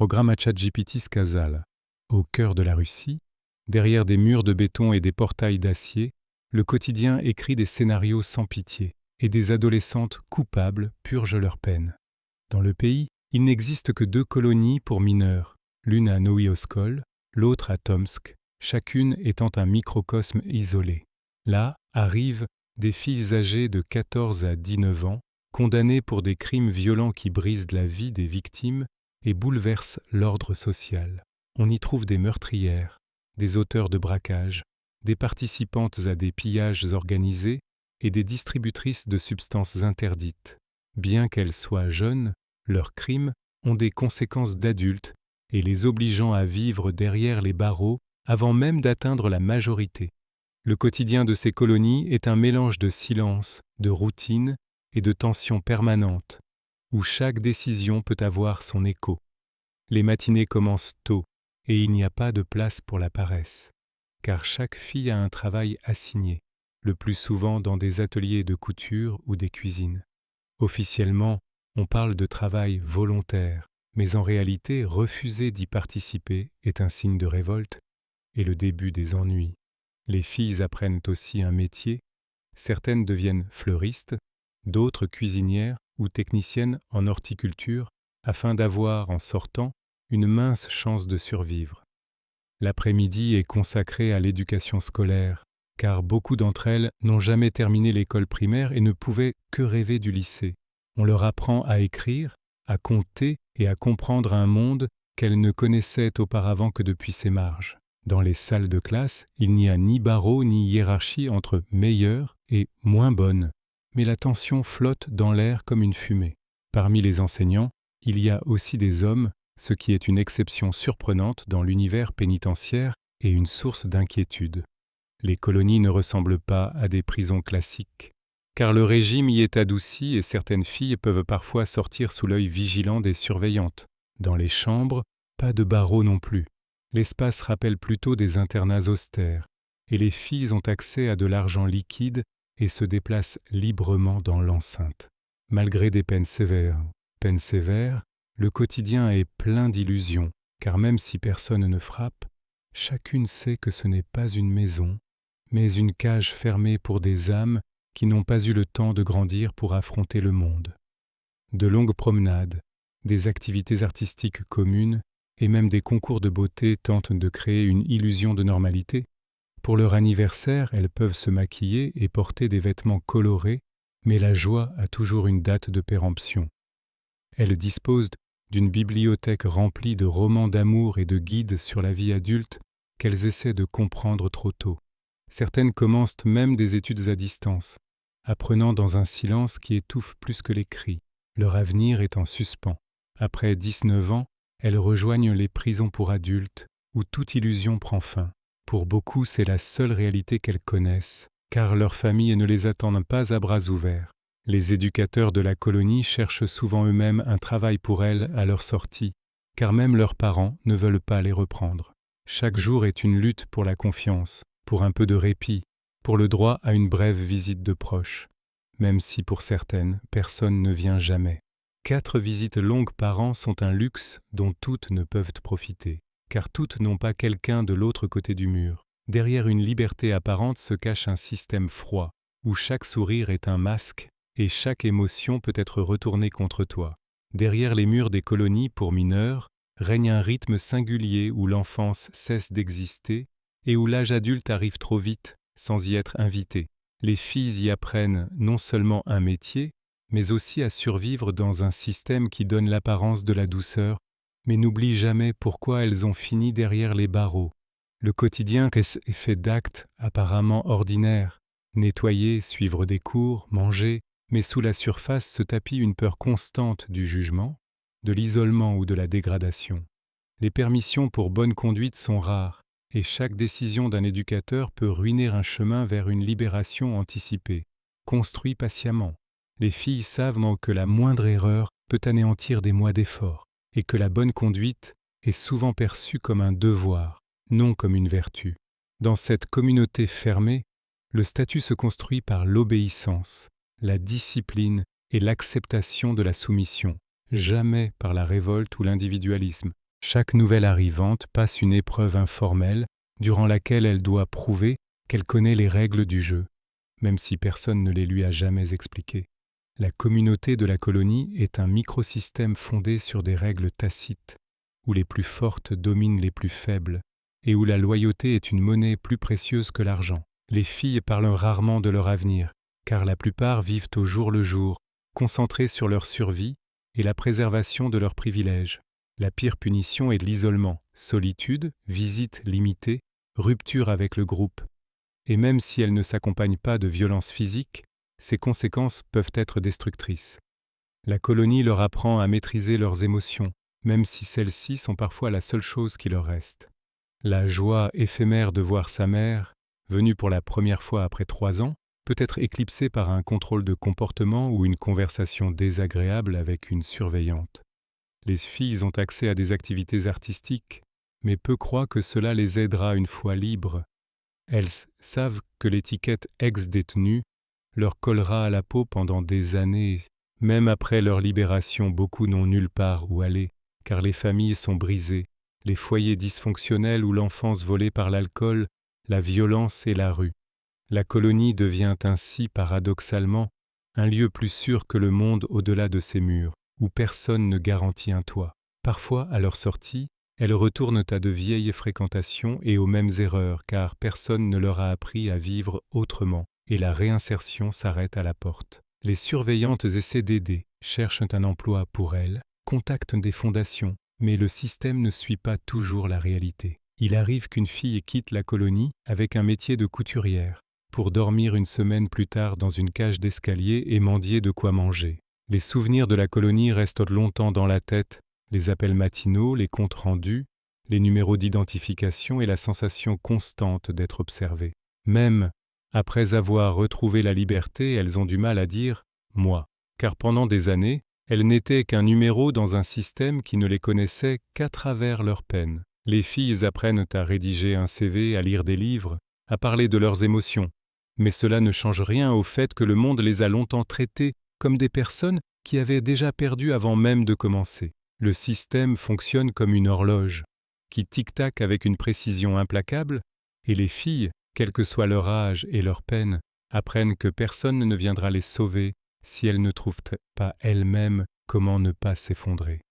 programme ChatGPT Skazal. Au cœur de la Russie, derrière des murs de béton et des portails d'acier, le quotidien écrit des scénarios sans pitié, et des adolescentes coupables purgent leur peine. Dans le pays, il n'existe que 2 colonies pour mineurs, l'une à Novi-Oskol, l'autre à Tomsk, chacune étant un microcosme isolé. Là arrivent des filles âgées de 14 à 19 ans, condamnées pour des crimes violents qui brisent la vie des victimes et bouleversent l'ordre social. On y trouve des meurtrières, des auteurs de braquages, des participantes à des pillages organisés et des distributrices de substances interdites. Bien qu'elles soient jeunes, leurs crimes ont des conséquences d'adultes et les obligeant à vivre derrière les barreaux avant même d'atteindre la majorité. Le quotidien de ces colonies est un mélange de silence, de routine et de tension permanente, où chaque décision peut avoir son écho. Les matinées commencent tôt et il n'y a pas de place pour la paresse, car chaque fille a un travail assigné, le plus souvent dans des ateliers de couture ou des cuisines. Officiellement, on parle de travail volontaire, mais en réalité, refuser d'y participer est un signe de révolte et le début des ennuis. Les filles apprennent aussi un métier, certaines deviennent fleuristes, d'autres cuisinières ou techniciennes en horticulture, afin d'avoir, en sortant, une mince chance de survivre. L'après-midi est consacré à l'éducation scolaire, car beaucoup d'entre elles n'ont jamais terminé l'école primaire et ne pouvaient que rêver du lycée. On leur apprend à écrire, à compter et à comprendre un monde qu'elles ne connaissaient auparavant que depuis ses marges. Dans les salles de classe, il n'y a ni barreau ni hiérarchie entre meilleures et moins bonnes, mais la tension flotte dans l'air comme une fumée. Parmi les enseignants, il y a aussi des hommes, ce qui est une exception surprenante dans l'univers pénitentiaire et une source d'inquiétude. Les colonies ne ressemblent pas à des prisons classiques, car le régime y est adouci et certaines filles peuvent parfois sortir sous l'œil vigilant des surveillantes. Dans les chambres, pas de barreaux non plus. L'espace rappelle plutôt des internats austères, et les filles ont accès à de l'argent liquide et se déplacent librement dans l'enceinte. Malgré des peines sévères, le quotidien est plein d'illusions, car même si personne ne frappe, chacune sait que ce n'est pas une maison, mais une cage fermée pour des âmes qui n'ont pas eu le temps de grandir pour affronter le monde. De longues promenades, des activités artistiques communes et même des concours de beauté tentent de créer une illusion de normalité. Pour leur anniversaire, elles peuvent se maquiller et porter des vêtements colorés, mais la joie a toujours une date de péremption. Elles disposent d'une bibliothèque remplie de romans d'amour et de guides sur la vie adulte qu'elles essaient de comprendre trop tôt. Certaines commencent même des études à distance, apprenant dans un silence qui étouffe plus que les cris. Leur avenir est en suspens. Après 19 ans, elles rejoignent les prisons pour adultes, où toute illusion prend fin. Pour beaucoup, c'est la seule réalité qu'elles connaissent, car leurs familles ne les attendent pas à bras ouverts. Les éducateurs de la colonie cherchent souvent eux-mêmes un travail pour elles à leur sortie, car même leurs parents ne veulent pas les reprendre. Chaque jour est une lutte pour la confiance, pour un peu de répit, pour le droit à une brève visite de proches, même si pour certaines, personne ne vient jamais. 4 visites longues par an sont un luxe dont toutes ne peuvent profiter, car toutes n'ont pas quelqu'un de l'autre côté du mur. Derrière une liberté apparente se cache un système froid, où chaque sourire est un masque et chaque émotion peut être retournée contre toi. Derrière les murs des colonies pour mineurs règne un rythme singulier où l'enfance cesse d'exister et où l'âge adulte arrive trop vite, sans y être invité. Les filles y apprennent non seulement un métier, mais aussi à survivre dans un système qui donne l'apparence de la douceur, mais n'oublie jamais pourquoi elles ont fini derrière les barreaux. Le quotidien est fait d'actes apparemment ordinaires, nettoyer, suivre des cours, manger, mais sous la surface se tapit une peur constante du jugement, de l'isolement ou de la dégradation. Les permissions pour bonne conduite sont rares, et chaque décision d'un éducateur peut ruiner un chemin vers une libération anticipée, construit patiemment. Les filles savent que la moindre erreur peut anéantir des mois d'efforts, et que la bonne conduite est souvent perçue comme un devoir, non comme une vertu. Dans cette communauté fermée, le statut se construit par l'obéissance, la discipline et l'acceptation de la soumission, jamais par la révolte ou l'individualisme. Chaque nouvelle arrivante passe une épreuve informelle durant laquelle elle doit prouver qu'elle connaît les règles du jeu, même si personne ne les lui a jamais expliquées. La communauté de la colonie est un microsystème fondé sur des règles tacites, où les plus fortes dominent les plus faibles, et où la loyauté est une monnaie plus précieuse que l'argent. Les filles parlent rarement de leur avenir, car la plupart vivent au jour le jour, concentrées sur leur survie et la préservation de leurs privilèges. La pire punition est de l'isolement, solitude, visites limitées, rupture avec le groupe. Et même si elles ne s'accompagnent pas de violences physiques, ces conséquences peuvent être destructrices. La colonie leur apprend à maîtriser leurs émotions, même si celles-ci sont parfois la seule chose qui leur reste. La joie éphémère de voir sa mère, venue pour la première fois après 3 ans, peut être éclipsée par un contrôle de comportement ou une conversation désagréable avec une surveillante. Les filles ont accès à des activités artistiques, mais peu croient que cela les aidera une fois libres. Elles savent que l'étiquette ex-détenu leur collera à la peau pendant des années. Même après leur libération, beaucoup n'ont nulle part où aller, car les familles sont brisées, les foyers dysfonctionnels ou l'enfance volée par l'alcool, la violence et la rue. La colonie devient ainsi, paradoxalement, un lieu plus sûr que le monde au-delà de ses murs, où personne ne garantit un toit. Parfois, à leur sortie, elles retournent à de vieilles fréquentations et aux mêmes erreurs, car personne ne leur a appris à vivre autrement, et la réinsertion s'arrête à la porte. Les surveillantes essaient d'aider, cherchent un emploi pour elles, contactent des fondations, mais le système ne suit pas toujours la réalité. Il arrive qu'une fille quitte la colonie avec un métier de couturière, pour dormir une semaine plus tard dans une cage d'escalier et mendier de quoi manger. Les souvenirs de la colonie restent longtemps dans la tête, les appels matinaux, les comptes rendus, les numéros d'identification et la sensation constante d'être observées. Même après avoir retrouvé la liberté, elles ont du mal à dire « moi », car pendant des années, elles n'étaient qu'un numéro dans un système qui ne les connaissait qu'à travers leurs peines. Les filles apprennent à rédiger un CV, à lire des livres, à parler de leurs émotions, mais cela ne change rien au fait que le monde les a longtemps traitées comme des personnes qui avaient déjà perdu avant même de commencer. Le système fonctionne comme une horloge, qui tic-tac avec une précision implacable, et les filles, quel que soit leur âge et leur peine, apprennent que personne ne viendra les sauver si elles ne trouvent pas elles-mêmes comment ne pas s'effondrer.